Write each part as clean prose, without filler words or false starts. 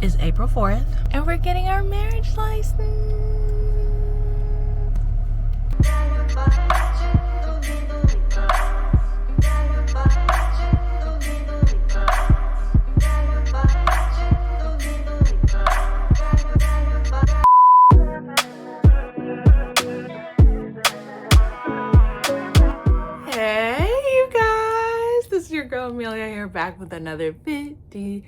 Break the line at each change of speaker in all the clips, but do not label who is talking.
is April 4th, and we're getting our marriage license. Hey, you guys, this is your girl Amelia here, back with another video.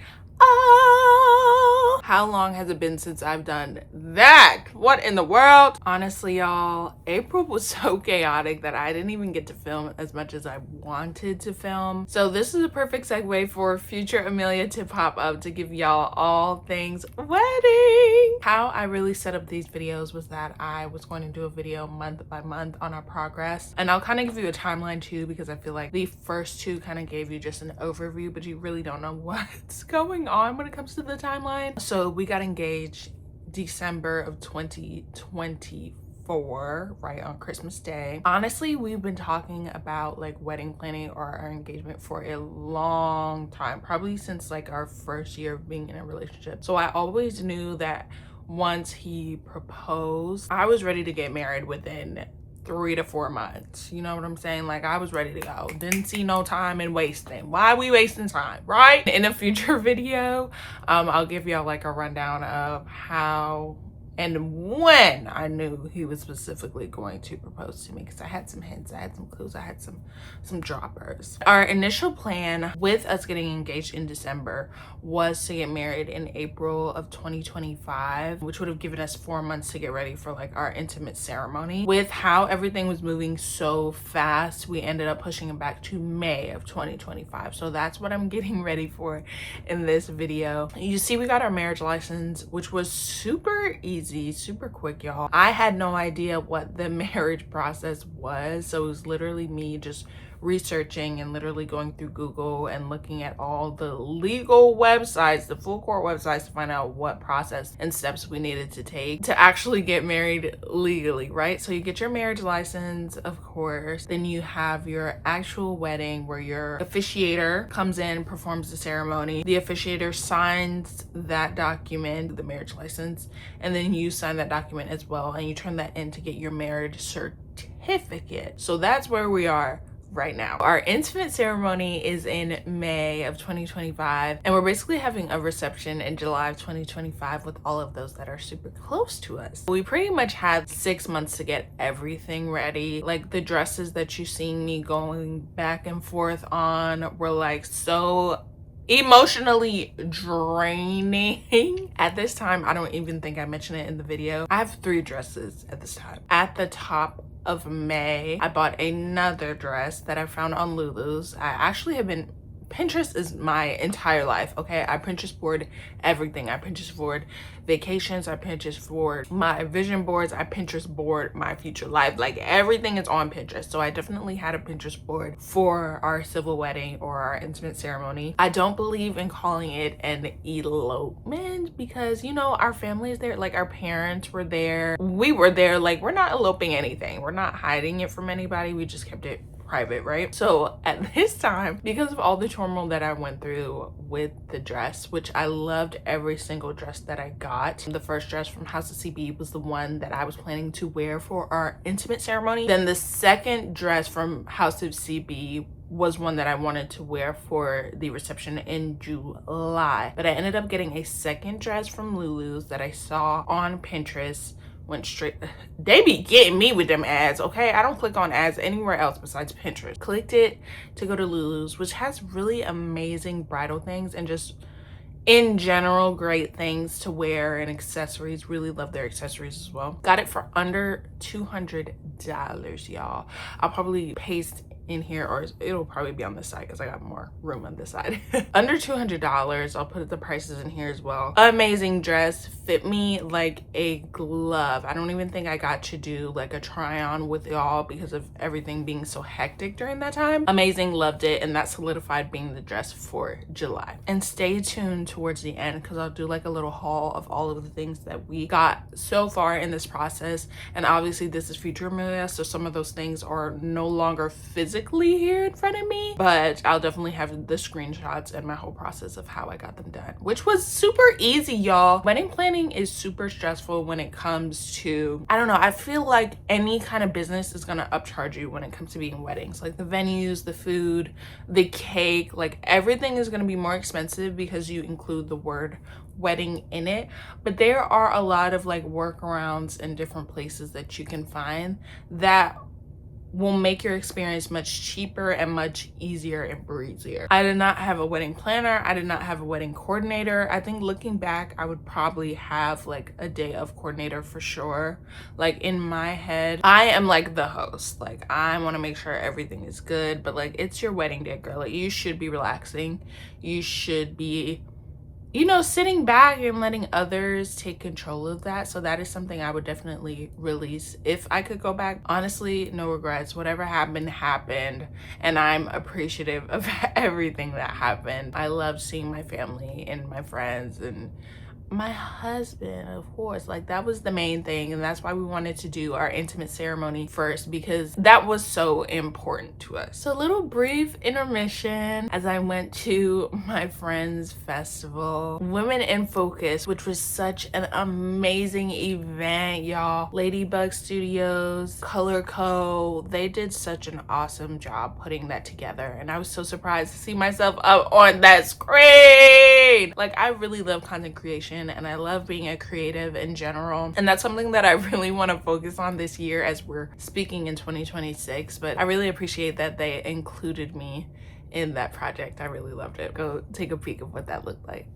How long has it been since I've done that? What in the world? Honestly, y'all, April was so chaotic that I didn't even get to film as much as I wanted to film. So this is a perfect segue for future Amelia to pop up to give y'all all things wedding. How I really set up these videos was that I was going to do a video month by month on our progress, and I'll kind of give you a timeline too, because I feel like the first two kind of gave you just an overview, but you really don't know what's going on when it comes to the timeline. So we got engaged December of 2024, right on Christmas Day. Honestly, we've been talking about like wedding planning or our engagement for a long time, probably since like our first year of being in a relationship. So I always knew that once he proposed, I was ready to get married within 3 to 4 months. You know what I'm saying? Like, I was ready to go. Didn't see no time in wasting. Why are we wasting time, right? In a future video, I'll give y'all like a rundown of how and when I knew he was specifically going to propose to me, because I had some hints, I had some clues, I had some droppers. Our initial plan with us getting engaged in December was to get married in April of 2025, which would have given us 4 months to get ready for like our intimate ceremony. With how everything was moving so fast, we ended up pushing it back to May of 2025. So that's what I'm getting ready for in this video. You see, we got our marriage license, which was super easy, super quick, y'all. I had no idea what the marriage process was, so it was literally me just researching and literally going through Google and looking at all the legal websites, the full court websites, to find out what process and steps we needed to take to actually get married legally, right? So you get your marriage license, of course, then you have your actual wedding where your officiator comes in, performs the ceremony. The officiator signs that document, the marriage license, and then you sign that document as well, and you turn that in to get your marriage certificate. So that's where we are right now. Our intimate ceremony is in May of 2025, and we're basically having a reception in July of 2025 with all of those that are super close to us. We pretty much had 6 months to get everything ready. Like, the dresses that you see me going back and forth on were like so emotionally draining. At this time, I don't even think I mentioned it in the video, I have 3 dresses at this time. At the top of May, I bought another dress that I found on Lulu's. I actually have been, Pinterest is my entire life, okay? I Pinterest board everything. I Pinterest board vacations, I Pinterest board my vision boards, I Pinterest board my future life. Like, everything is on Pinterest. So I definitely had a Pinterest board for our civil wedding or our intimate ceremony. I don't believe in calling it an elopement because, you know, our family is there, like our parents were there, we were there, like we're not eloping anything, we're not hiding it from anybody, we just kept it private, right? So at this time, because of all the turmoil that I went through with the dress, which I loved every single dress that I got. The first dress from House of CB was the one that I was planning to wear for our intimate ceremony. Then the second dress from House of CB was one that I wanted to wear for the reception in July. But I ended up getting a second dress from Lulu's that I saw on Pinterest. Went straight, they be getting me with them ads, okay? I don't click on ads anywhere else besides Pinterest. Clicked it to go to Lulu's, which has really amazing bridal things and just in general great things to wear and accessories. Really love their accessories as well. Got it for under $200, y'all. I'll probably paste in here, or it'll probably be on this side because I got more room on this side. Under $200. I'll put the prices in here as well. Amazing dress, fit me like a glove. I don't even think I got to do like a try on with y'all because of everything being so hectic during that time. Amazing, loved it, and that solidified being the dress for July. And stay tuned towards the end because I'll do like a little haul of all of the things that we got so far in this process. And obviously this is future Amelia, so some of those things are no longer physically physically here in front of me, but I'll definitely have the screenshots and my whole process of how I got them done, which was super easy, y'all. Wedding planning is super stressful when it comes to, I don't know, I feel like any kind of business is gonna upcharge you when it comes to being weddings. Like the venues, the food, the cake, like everything is gonna be more expensive because you include the word wedding in it. But there are a lot of like workarounds in different places that you can find that will make your experience much cheaper and much easier and breezier. I did not have a wedding planner. I did not have a wedding coordinator. I think looking back, I would probably have like a day of coordinator for sure. Like in my head, I am like the host. Like I want to make sure everything is good, but like it's your wedding day, girl. Like you should be relaxing. You should be, you know, sitting back and letting others take control of that. So that is something I would definitely release if I could go back. Honestly, no regrets. Whatever happened happened, and I'm appreciative of everything that happened. I love seeing my family and my friends and my husband, of course. Like that was the main thing, and that's why we wanted to do our intimate ceremony first, because that was so important to us. So a little brief intermission as I went to my friend's festival, Women in Focus, which was such an amazing event, y'all. Ladybug Studios, Color Co, they did such an awesome job putting that together, and I was so surprised to see myself up on that screen. Like I really love content creation, and I love being a creative in general, and that's something that I really want to focus on this year as we're speaking in 2026. But I really appreciate that they included me in that project. I really loved it. Go take a peek of what that looked like.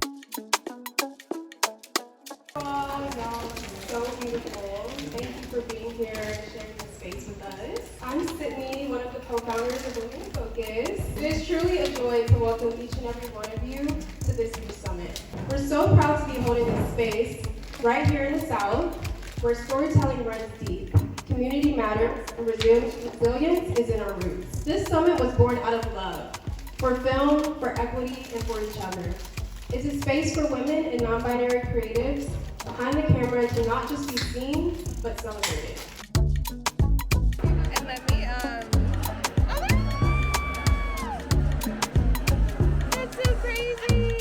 Oh, y'all, so beautiful. Thank you for being here and sharing this space with us. I'm Sydney, one of the co-founders of Women in Focus. It is truly a joy to welcome each and every one of you to this year's summit. We're so proud to be holding this space right here in the South, where storytelling runs deep, community matters, and resilience is in our roots. This summit was born out of love, for film, for equity, and for each other. It's a space for women and non-binary creatives behind the camera to not just be seen, but celebrated.
And let me, that's so crazy!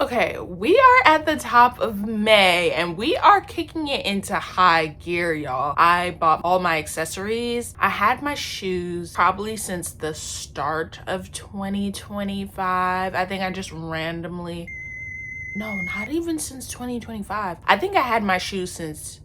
Okay, we are at the top of May and we are kicking it into high gear, y'all. I bought all my accessories. I had my shoes probably since the start of 2025. I think I just randomly, no, not even since 2025. I think I had my shoes since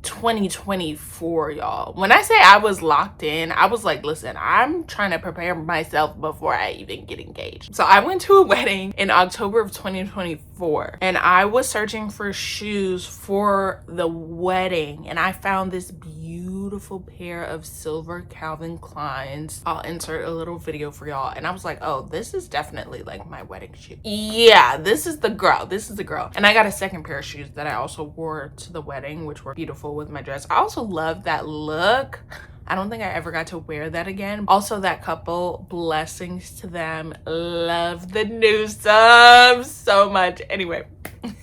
2024, y'all. When I say I was locked in, I was like, listen, I'm trying to prepare myself before I even get engaged. So I went to a wedding in October of 2024, and I was searching for shoes for the wedding, and I found this beautiful pair of silver Calvin Kleins. I'll insert a little video for y'all, and I was like, oh, this is definitely like my wedding shoe. Yeah, this is the girl. This is the girl. And I got a second pair of shoes that I also wore to the wedding, which were beautiful with my dress. I also love that look. I don't think I ever got to wear that again. Also, that couple, blessings to them. Love the new subs so much. Anyway, I'm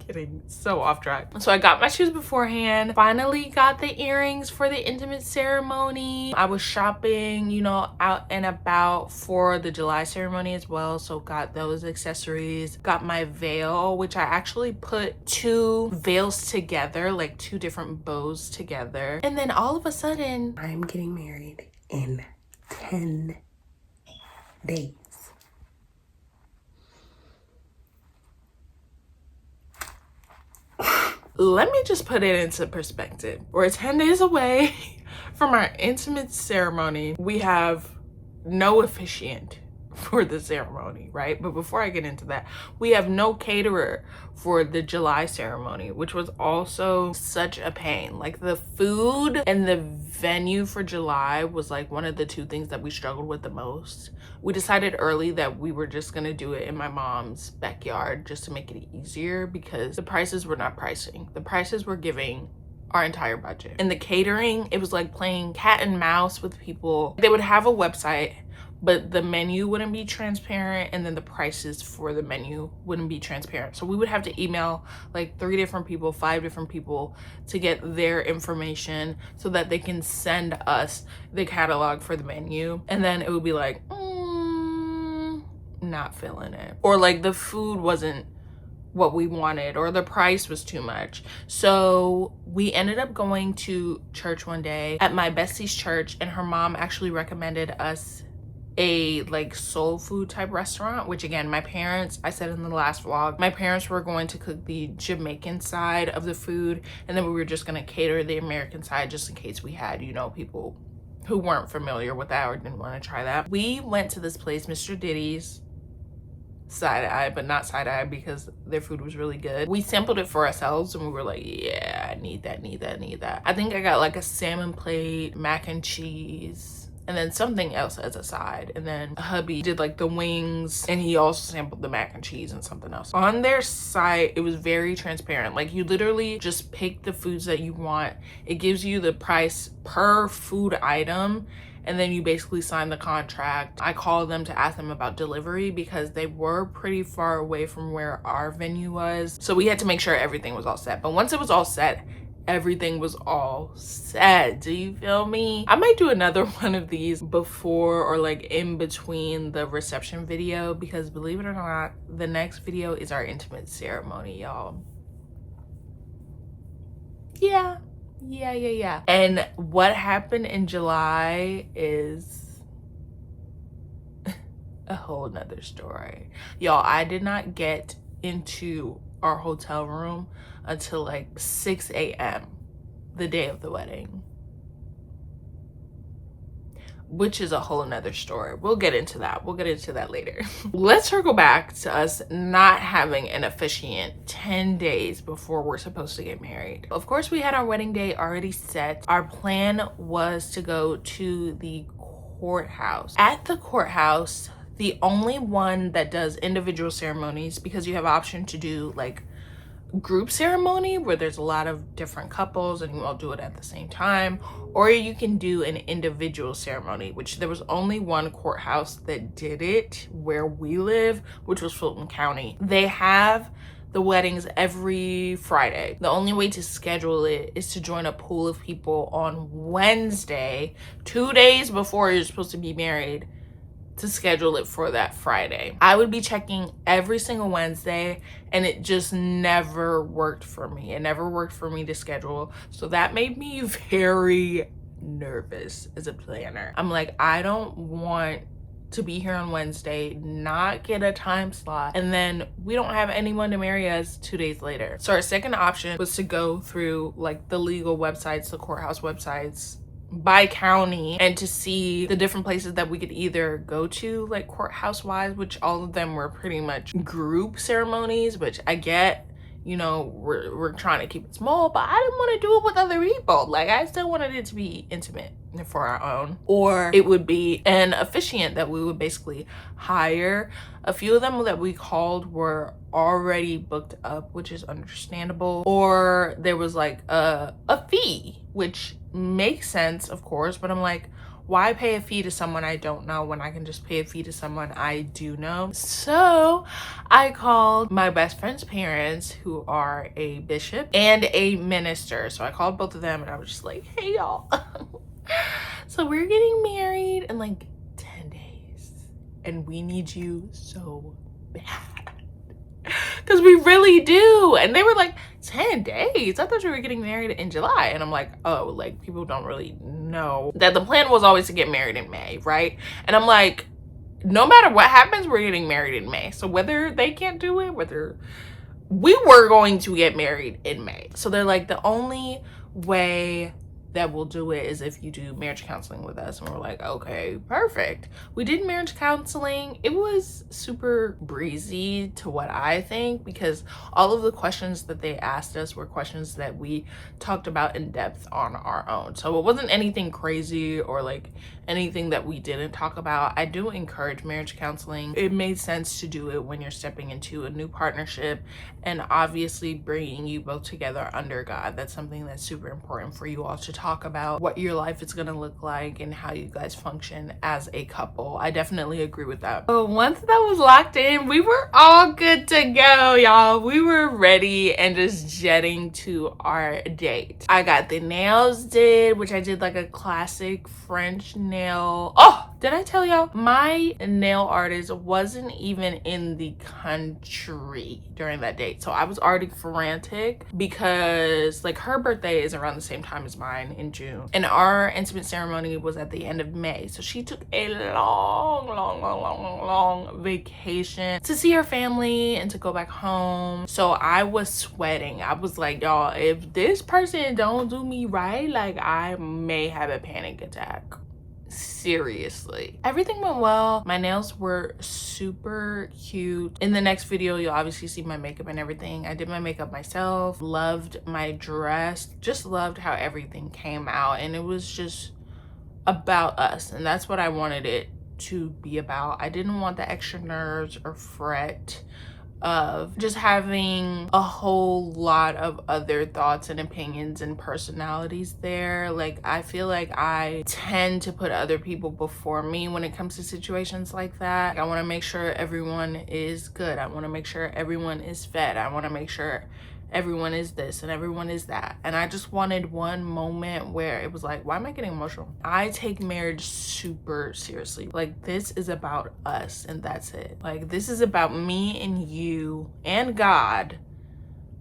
getting so off track. So I got my shoes beforehand. Finally got the earrings for the intimate ceremony. I was shopping, you know, out and about for the July ceremony as well. So got those accessories. Got my veil, which I actually put two veils together, like two different bows together. And then all of a sudden, I'm getting married in 10 days. Let me just put it into perspective. We're 10 days away from our intimate ceremony. We have no officiant for the ceremony, right? But before I get into that, we have no caterer for the July ceremony, which was also such a pain. Like the food and the venue for July was like one of the two things that we struggled with the most. We decided early that we were just gonna do it in my mom's backyard just to make it easier, because the prices were not pricing. The prices were giving our entire budget. And the catering, it was like playing cat and mouse with people. They would have a website, but the menu wouldn't be transparent, and then the prices for the menu wouldn't be transparent. So we would have to email like 3 different people, 5 different people to get their information so that they can send us the catalog for the menu. And then it would be like, not feeling it. Or like the food wasn't what we wanted, or the price was too much. So we ended up going to church one day at my bestie's church, and her mom actually recommended us a like soul food type restaurant, which again, my parents, I said in the last vlog, my parents were going to cook the Jamaican side of the food, and then we were just going to cater the American side just in case we had, you know, people who weren't familiar with that or didn't want to try that. We went to this place, Mr. Diddy's, side eye, but not side eye because their food was really good. We sampled it for ourselves and we were like, yeah, I need that, need that, need that. I think I got like a salmon plate, mac and cheese, and then something else as a side. And then hubby did like the wings, and he also sampled the mac and cheese and something else. On their site, it was very transparent. Like you literally just pick the foods that you want. It gives you the price per food item, and then you basically sign the contract. I called them to ask them about delivery because they were pretty far away from where our venue was. So we had to make sure everything was all set. But once it was all set, everything was all set. Do you feel me? I might do another one of these before or like in between the reception video, because believe it or not, the next video is our intimate ceremony, y'all. Yeah. And what happened in July is a whole nother story. Y'all, I did not get into our hotel room until like 6 a.m. the day of the wedding, which is a whole nother story. We'll get into that. We'll get into that later. Let's circle back to us not having an officiant 10 days before we're supposed to get married. Of course, we had our wedding day already set. Our plan was to go to the courthouse. At the courthouse, the only one that does individual ceremonies, because you have option to do like group ceremony where there's a lot of different couples and you all do it at the same time, or you can do an individual ceremony, which there was only one courthouse that did it where we live, which was Fulton County. They have the weddings every Friday. The only way to schedule it is to join a pool of people on Wednesday, 2 days before you're supposed to be married, to schedule it for that Friday. I would be checking every single Wednesday, and it just never worked for me. It never worked for me to schedule. So that made me very nervous as a planner. I'm like, I don't want to be here on Wednesday, not get a time slot, and then we don't have anyone to marry us 2 days later. So our second option was to go through like the legal websites, the courthouse websites, by county, and to see the different places that we could either go to, like courthouse wise, which all of them were pretty much group ceremonies, which I get, you know, we're trying to keep it small, but I didn't want to do it with other people. Like I still wanted it to be intimate for our own. Or it would be an officiant that we would basically hire. A few of them that we called were already booked up, which is understandable. Or there was like a fee, which makes sense, of course, but I'm like, why pay a fee to someone I don't know when I can just pay a fee to someone I do know? So I called my best friend's parents, who are a bishop and a minister. So I called both of them and I was just like, hey y'all, so we're getting married in like 10 days and we need you so bad, because we really do. And they were like, 10 days? I thought you were getting married in July. And I'm like, oh, like people don't really know that the plan was always to get married in May, right? And I'm like, no matter what happens, we're getting married in May. So whether they can't do it, whether we were going to get married in May. So they're like, the only way that we'll do it is if you do marriage counseling with us. And we're like, okay, perfect. We did marriage counseling. It was super breezy to what I think, because all of the questions that they asked us were questions that we talked about in depth on our own. So it wasn't anything crazy or like anything that we didn't talk about. I do encourage marriage counseling. It made sense to do it when you're stepping into a new partnership and obviously bringing you both together under God. That's something that's super important for you all to talk about, what your life is going to look like and how you guys function as a couple. I definitely agree with that. So once that was locked in, we were all good to go, y'all. We were ready and just jetting to our date. I got the nails did, which I did like a classic French nail. Oh, did I tell y'all? My nail artist wasn't even in the country during that date. So I was already frantic because like her birthday is around the same time as mine in June. And our intimate ceremony was at the end of May. So she took a long vacation to see her family and to go back home. So I was sweating. I was like, y'all, if this person don't do me right, like I may have a panic attack. Seriously. Everything went well. My nails were super cute. In the next video, you'll obviously see my makeup and everything. I did my makeup myself. Loved my dress. Just loved how everything came out. And it was just about us. And that's what I wanted it to be about. I didn't want the extra nerves or fret of just having a whole lot of other thoughts and opinions and personalities there. Like I feel like I tend to put other people before me when it comes to situations like that. I want to make sure everyone is good. I want to make sure everyone is fed. I want to make sure everyone is this and everyone is that. And I just wanted one moment where it was like, why am I getting emotional? I take marriage super seriously. Like this is about us and that's it. Like this is about me and you and God,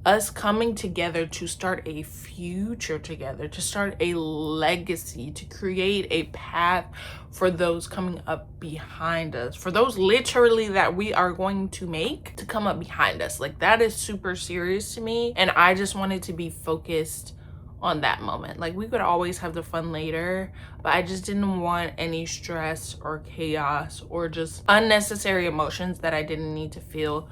us coming together to start a future together, to start a legacy, to create a path for those coming up behind us, for those literally that we are going to make to come up behind us. Like that is super serious to me. And I just wanted to be focused on that moment. Like we could always have the fun later, but I just didn't want any stress or chaos or just unnecessary emotions that I didn't need to feel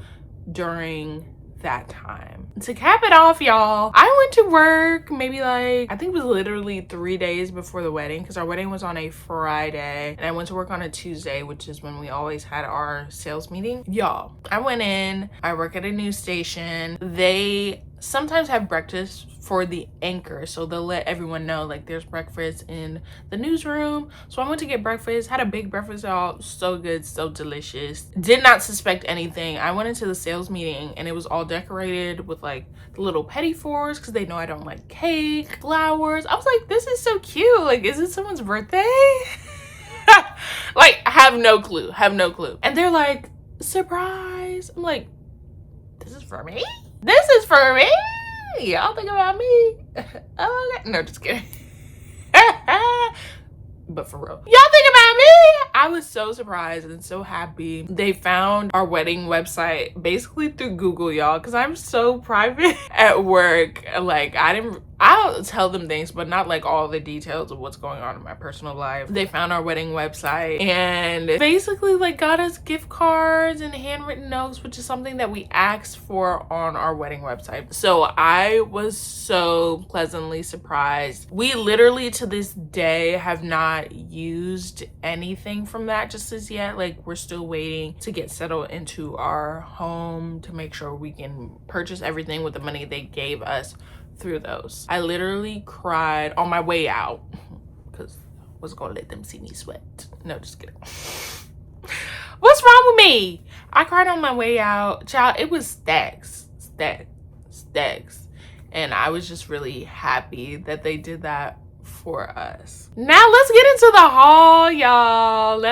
during that time. To cap it off, y'all, I went to work maybe like, I think it was literally 3 days before the wedding, because our wedding was on a Friday and I went to work on a Tuesday, which is when we always had our sales meeting. Y'all, I went in, I work at a news station. They sometimes have breakfast for the anchor, so they'll let everyone know like there's breakfast in the newsroom. So I went to get breakfast, had a big breakfast, y'all. So good, so delicious. Did not suspect anything. I went into the sales meeting and it was all decorated with like the little petit fours because they know I don't like cake, flowers. I was like, this is so cute. Like, is it someone's birthday? Like, have no clue. And they're like, surprise. I'm like, this is for me? This is for me? Y'all think about me? Okay. No, just kidding. But for real, y'all think about me? I was so surprised and so happy. They found our wedding website basically through Google, y'all, because I'm so private at work. Like I'll tell them things, but not like all the details of what's going on in my personal life. They found our wedding website and basically like got us gift cards and handwritten notes, which is something that we asked for on our wedding website. So I was so pleasantly surprised. We literally to this day have not used anything from that just as yet. Like we're still waiting to get settled into our home to make sure we can purchase everything with the money they gave us through those. I literally cried on my way out because I was gonna let them see me sweat. No, just kidding. What's wrong with me? I cried on my way out. Child, it was stacks. And I was just really happy that they did that for us. Now let's get into the haul, y'all.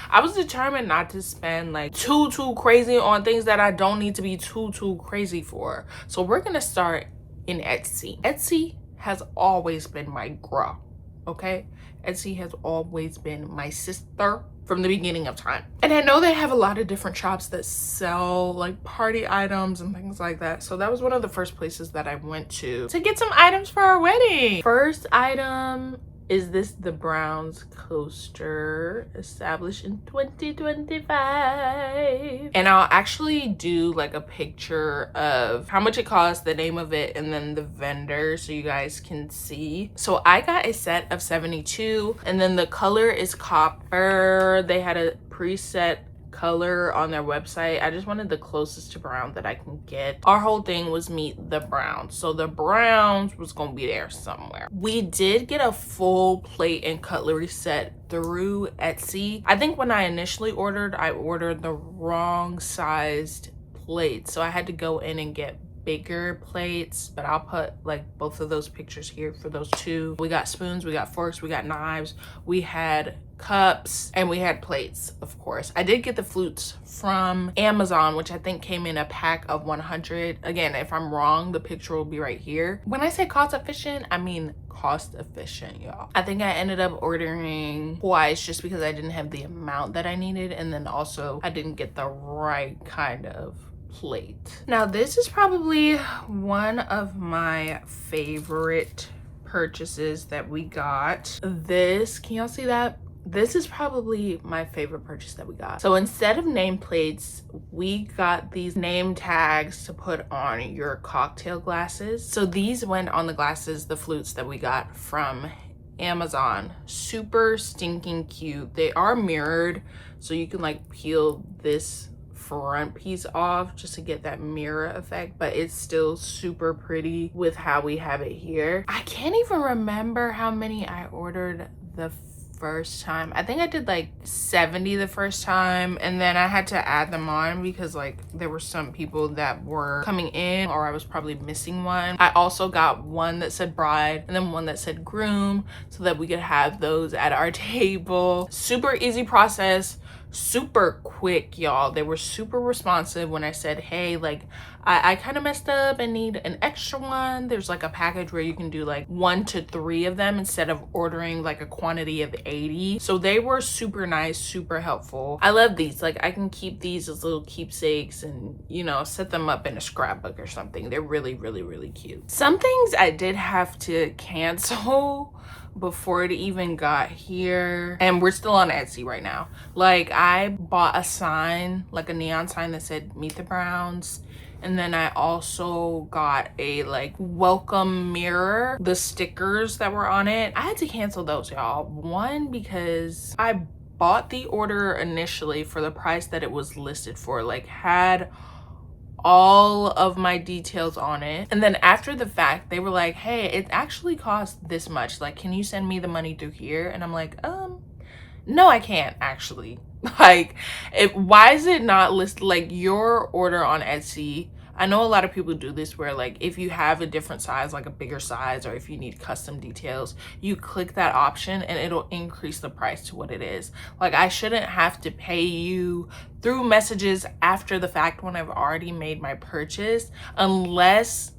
I was determined not to spend like too crazy on things that I don't need to be too crazy for. So we're gonna start in Etsy. Etsy has always been my girl, okay? Etsy has always been my sister from the beginning of time. And I know they have a lot of different shops that sell like party items and things like that. So that was one of the first places that I went to get some items for our wedding. First item is this the Browns coaster, established in 2025. And I'll actually do like a picture of how much it costs, the name of it, and then the vendor so you guys can see. So I got a set of 72, and then the color is copper. They had a preset color on their website. I just wanted the closest to brown that I can get. Our whole thing was meet the Browns, so the Browns was gonna be there somewhere. We did get a full plate and cutlery set through Etsy. I think when I initially ordered, I ordered the wrong sized plate, so I had to go in and get bigger plates, but I'll put like both of those pictures here for those two. We got spoons, we got forks, we got knives, we had cups, and we had plates, of course. I did get the flutes from Amazon, which I think came in a pack of 100. Again, if I'm wrong, the picture will be right here. When I say cost efficient, I mean cost efficient, y'all. I think I ended up ordering twice just because I didn't have the amount that I needed, and then also I didn't get the right kind of plate. Now this is probably one of my favorite purchases that we got. This, can y'all see that? This is probably my favorite purchase that we got. So instead of nameplates, we got these name tags to put on your cocktail glasses. So these went on the glasses, the flutes that we got from Amazon. Super stinking cute. They are mirrored, so you can like peel this front piece off just to get that mirror effect, but it's still super pretty with how we have it here. I can't even remember how many I ordered the first time. I think I did like 70 the first time, and then I had to add them on because like there were some people that were coming in, or I was probably missing one. I also got one that said bride and then one that said groom so that we could have those at our table. Super easy process, super quick, y'all. They were super responsive when I said, hey, like I kind of messed up and need an extra one. There's like a package where you can do like 1 to 3 of them instead of ordering like a quantity of 80. So they were super nice, super helpful. I love these. Like I can keep these as little keepsakes and, you know, set them up in a scrapbook or something. They're really, really, really cute. Some things I did have to cancel before it even got here, and we're still on Etsy right now. Like I bought a sign, like a neon sign that said meet the Browns, and then I also got a like welcome mirror, the stickers that were on it. I had to cancel those, y'all. One, because I bought the order initially for the price that it was listed for, like had all of my details on it, and then after the fact they were like, hey, it actually costs this much, like can you send me the money through here? And I'm like, no, I can't actually. Like why is it not listed like your order on Etsy? I know a lot of people do this where like if you have a different size, like a bigger size, or if you need custom details, you click that option and it'll increase the price to what it is. Like I shouldn't have to pay you through messages after the fact when I've already made my purchase, unless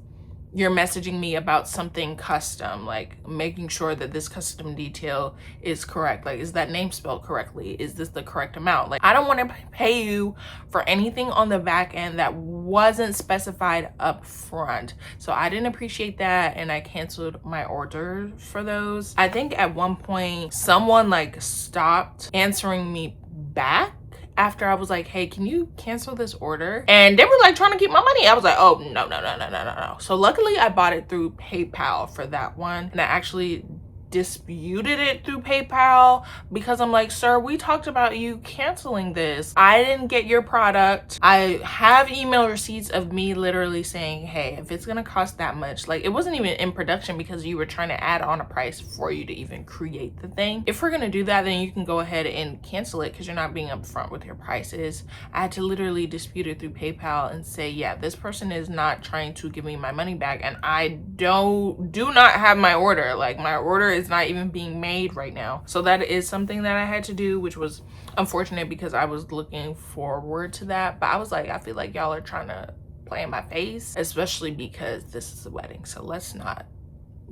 you're messaging me about something custom, like making sure that this custom detail is correct. Like, is that name spelled correctly? Is this the correct amount? Like, I don't want to pay you for anything on the back end that wasn't specified up front. So I didn't appreciate that, and I canceled my order for those. I think at one point someone like stopped answering me back after I was like, hey, can you cancel this order? And they were like trying to keep my money. I was like, oh, no. So luckily I bought it through PayPal for that one. And I actually disputed it through PayPal because I'm like, sir, we talked about you canceling this. I didn't get your product. I have email receipts of me literally saying, hey, if it's gonna cost that much, like it wasn't even in production because you were trying to add on a price for you to even create the thing. If we're gonna do that, then you can go ahead and cancel it because you're not being upfront with your prices. I had to literally dispute it through PayPal and say, yeah, this person is not trying to give me my money back, and I do not have my order. Like my order is not even being made right now. So that is something that I had to do, which was unfortunate because I was looking forward to that. But I was like, I feel like y'all are trying to play in my face, especially because this is a wedding. So let's not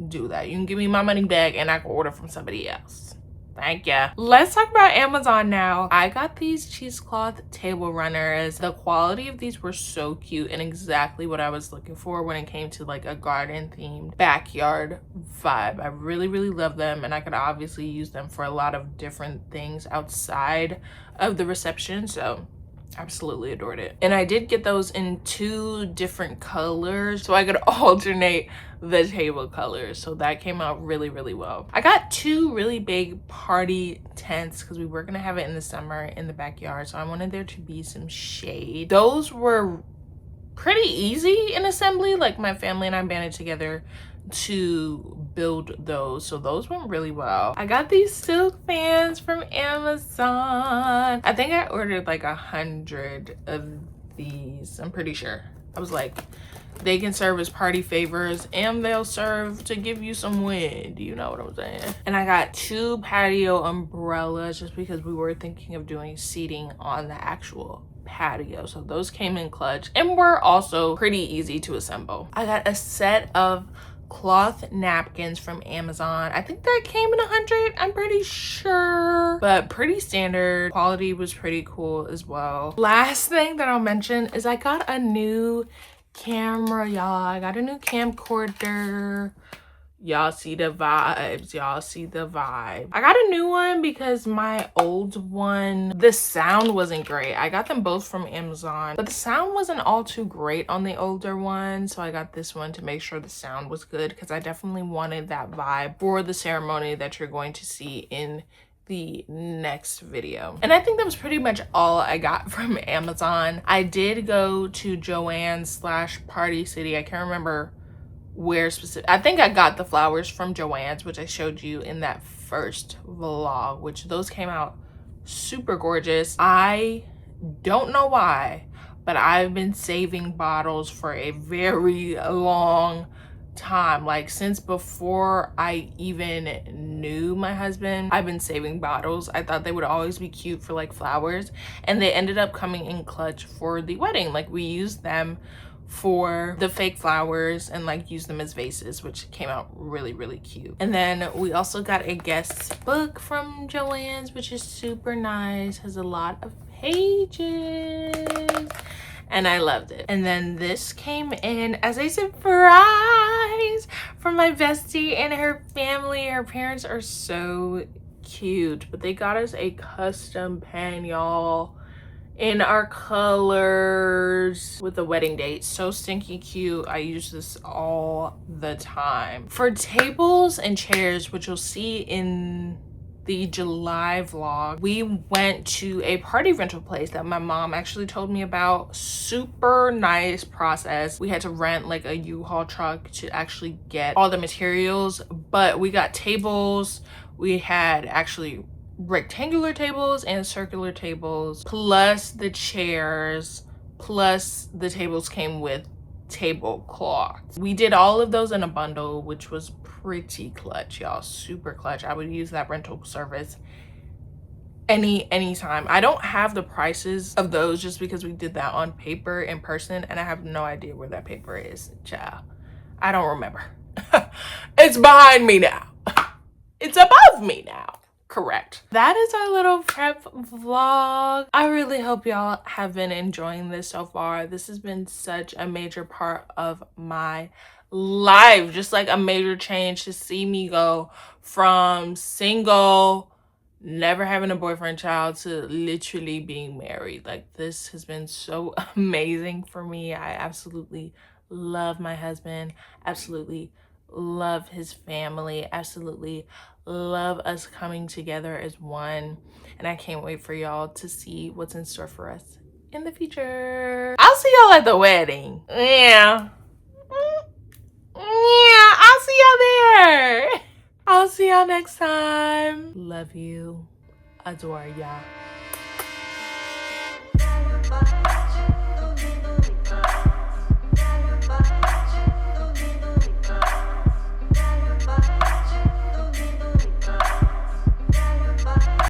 do that. You can give me my money back and I can order from somebody else. Thank ya. Let's talk about Amazon now. I got these cheesecloth table runners. The quality of these were so cute and exactly what I was looking for when it came to like a garden themed backyard vibe. I really, really love them, and I could obviously use them for a lot of different things outside of the reception. So absolutely adored it. And I did get those in 2 different colors so I could alternate the table colors, so that came out really, really well. I got 2 really big party tents because we were gonna have it in the summer in the backyard, so I wanted there to be some shade. Those were pretty easy in assembly. Like my family and I banded together to build those, so those went really well. I got these silk fans from Amazon. I think I ordered like 100 of these, I'm pretty sure. I was like, they can serve as party favors and they'll serve to give you some wind, you know what I'm saying? And I got 2 patio umbrellas just because we were thinking of doing seating on the actual patio, so those came in clutch and were also pretty easy to assemble. I got a set of cloth napkins from Amazon. I think that came in 100, I'm pretty sure, but pretty standard. Quality was pretty cool as well. Last thing that I'll mention is I got a new camera, y'all. I got a new camcorder. Y'all see the vibes. Y'all see the vibe. I got a new one because my old one, the sound wasn't great. I got them both from Amazon, but the sound wasn't all too great on the older one, so I got this one to make sure the sound was good because I definitely wanted that vibe for the ceremony that you're going to see in the next video. And I think that was pretty much all I got from Amazon. I did go to Joann's / Party City. I can't remember where specific. I think I got the flowers from Joann's, which I showed you in that first vlog, which those came out super gorgeous. I don't know why, but I've been saving bottles for a very long time, like since before I even knew my husband. I've been saving bottles. I thought they would always be cute for like flowers, and they ended up coming in clutch for the wedding. Like we used them for the fake flowers and like use them as vases, which came out really, really cute. And then we also got a guest book from Joann's, which is super nice, has a lot of pages, and I loved it. And then this came in as a surprise from my bestie and her family. Her parents are so cute, but they got us a custom pen, y'all, in our colors with the wedding date. So stinky cute. I use this all the time. For tables and chairs, which you'll see in the July vlog, we went to a party rental place that my mom actually told me about. Super nice process. We had to rent like a U-Haul truck to actually get all the materials, but we got tables. We had actually rectangular tables and circular tables, plus the chairs, plus the tables came with tablecloths. We did all of those in a bundle, which was pretty clutch, y'all. Super clutch. I would use that rental service anytime. I don't have the prices of those just because we did that on paper in person, and I have no idea where that paper is, child. I don't remember. It's behind me now. It's above me now. Correct. That is our little prep vlog. I really hope y'all have been enjoying this so far. This has been such a major part of my life, just like a major change to see me go from single, never having a boyfriend, child, to literally being married. Like, this has been so amazing for me. I absolutely love my husband, absolutely love his family, absolutely love us coming together as one, and I can't wait for y'all to see what's in store for us in the future. I'll see y'all at the wedding. Yeah, I'll see y'all there. I'll see y'all next time. Love you, adore ya.